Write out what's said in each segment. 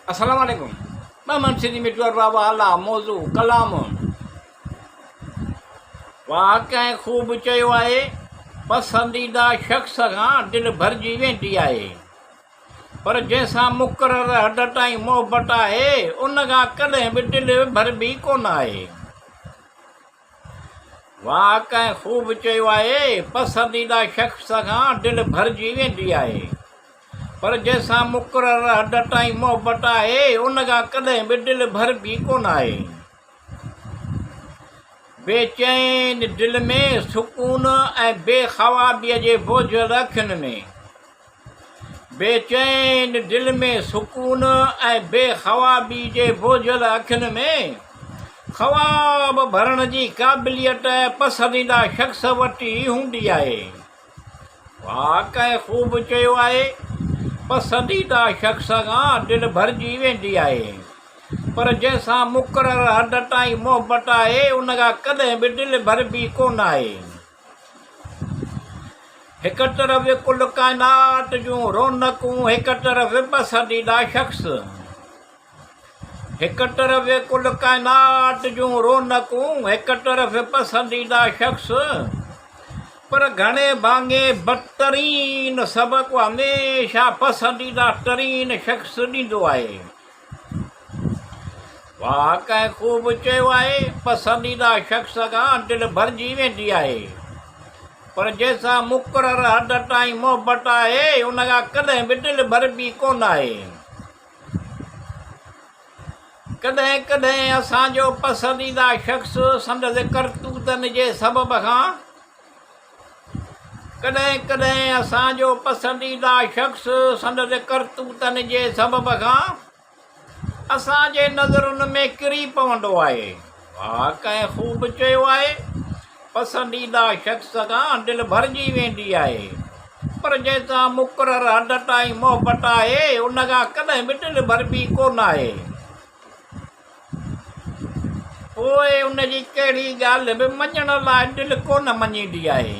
अस्सलाम वालेकुम। मैं मनसिदी मिटवर बाबा अला मौजू कलाम वाक़ई ख़ूब चयो आहे। पसंदीदा शख़्स खां दिलि भरिजी वेंदी आहे, पर जंहिंसां मुक़ररु हद ताईं मोहबत आहे उन खां कॾहिं बि दिलि भरबी कोन आहे। वाक़ई ख़ूब चयो आहे। पसंदीदा शख़्स खां दिलि भरिजी वेंदी आहे, पर जंहिंसां मुक़ररु हद ताईं मोहबत आहे उन खां कॾहिं बि दिलि भरबी कोन आहे। बेचैन दिलि में सुकून ऐं बेख़वाबीअ जे बोझल अखियुनि में, बेचैन दिलि में सुकून ऐं बेख़वाबी जे बोझल अखियुनि में ख़्वाब भरण जी क़ाबिलियत पसंदीदा शख़्स वटि हूंदी आहे। वाक़ई ख़ूब चयो आहे। पसंदीदा शख़्स खां दिलि भरिजी वेंदी आहे, पर जंहिंसां मुक़ररु हद ताईं मोहबत आहे उन खां कॾहिं बि दिलि भरबी कोन आहे। हिक तरफ़ कुल काइनात जूं रौनकूं, हिक तरफ़ पसंदीदा शख़्स, हिक तरफ़ कुल काइनात जूं रौनकूं, हिक तरफ़ पसंदीदा शख़्स, पर घणे भाङे बदतरीन सबक़ु हमेशह पसंदीदा तरीन शख़्स ॾींदो आहे। वाक़ई ख़ूब चयो आहे। पसंदीदा शख़्स खां दिलि भरिजी वेंदी आहे, पर जंहिंसां मुक़ररु हद ताईं मोहबत आहे उन खां कॾहिं बि दिलि भरबी कोन आहे। कॾहिं कॾहिं असांजो पसंदीदा शख़्स संदसि करतूतनि जे सबब खां, कॾहिं कॾहिं असांजो पसंदीदा शख़्स संदसि करतूतनि जे सबब खां असांजे नज़रुनि में किरी पवंदो आहे। वाक़ई ख़ूब चयो आहे। पसंदीदा शख़्स खां दिलि भरिजी वेंदी आहे, पर जंहिंसां मुक़ररु हद ताईं मोहबत आहे उन खां कॾहिं बि दिलि भरबी कोन आहे। पोइ उन जी कहिड़ी ॻाल्हि बि मञण लाइ दिलि कोन मञींदी आहे।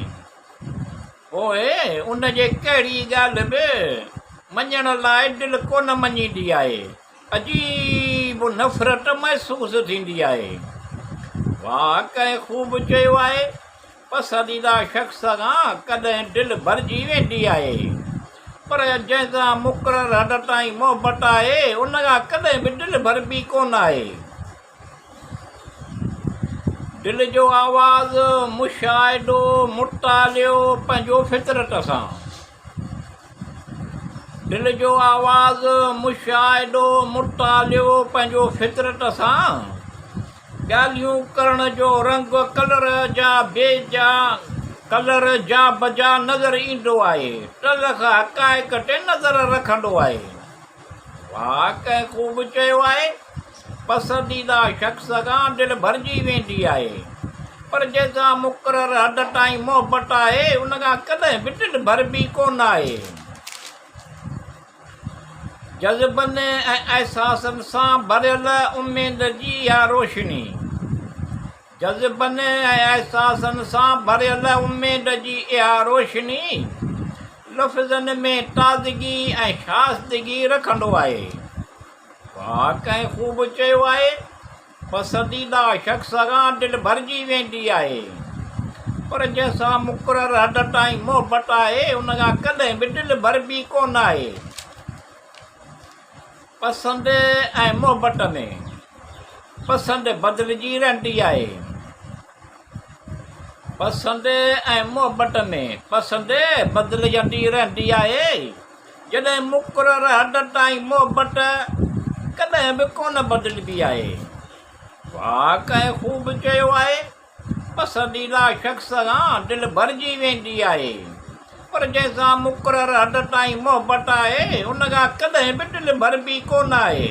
पोइ उन जे कहिड़ी ॻाल्हि बि मञण लाइ दिलि कोन मञींदी आहे। अजीब नफ़रत महसूसु थींदी आहे। वाक़ई ख़ूब चयो आहे। पसंदीदा शख़्स खां कॾहिं दिलि भरिजी वेंदी आहे, पर जंहिंसां मुक़ररु हद ताईं मोहबत आहे उन खां कॾहिं बि दिलि भरबी कोन आहे। दिलि जो आवाज़ मुशाहिदो मुतालियो पंहिंजो फितरत सां, दिलि जो आवाज़ मुशाहिदो मुतालियो पंहिंजो फितरत सां, ॻाल्हियूं करण जो रंग कलर जा बेजा कलर जा बजा नज़र ईंदो आहे, टलख हक़ाइक़ ते नज़र रखंदो आहे। वाक़ई ख़ूब चयो आहे। पसंदीदा शख़्स खां दिलि भरिजी वेंदी आहे, पर जंहिंसां मुक़ररु हद ताईं मोहबत आहे उन खां कॾहिं बि दिलि भरबी कोन आहे। जज़्बनि ऐं अहसासनि सां भरियल उमेद जी इहा रोशनी, जज़्बनि ऐं अहसासनि सां भरियल उमेद जी इहा रोशनी लफ़्ज़नि में ताज़गी ऐं शाइस्तगी रखंदो आहे। वाक़ई ख़ूब चयो आहे। पसंदीदा शख़्स खां दिलि भरिजी वेंदी आहे, पर जंहिंसां मुक़ररु हद ताईं मोहबत आहे उन खां कॾहिं बि दिलि भरबी कोन आहे। पसंदि ऐं मोहबत में पसंदि बदिलजी रहंदी आहे। पसंदि ऐं मोहबत में पसंदि बदिलजंदी रहंदी आहे। जॾहिं मुक़ररु हद ताईं मोहबत कॾहिं बि कोन बदिलबी आहे। वाक़ई ख़ूब चयो आहे। पसंदीदा शख़्स खां दिलि भरिजी वेंदी आहे, पर जंहिंसां मुक़ररु हद ताईं मोहबत आहे उन खां कॾहिं बि दिलि भरबी कोन आहे।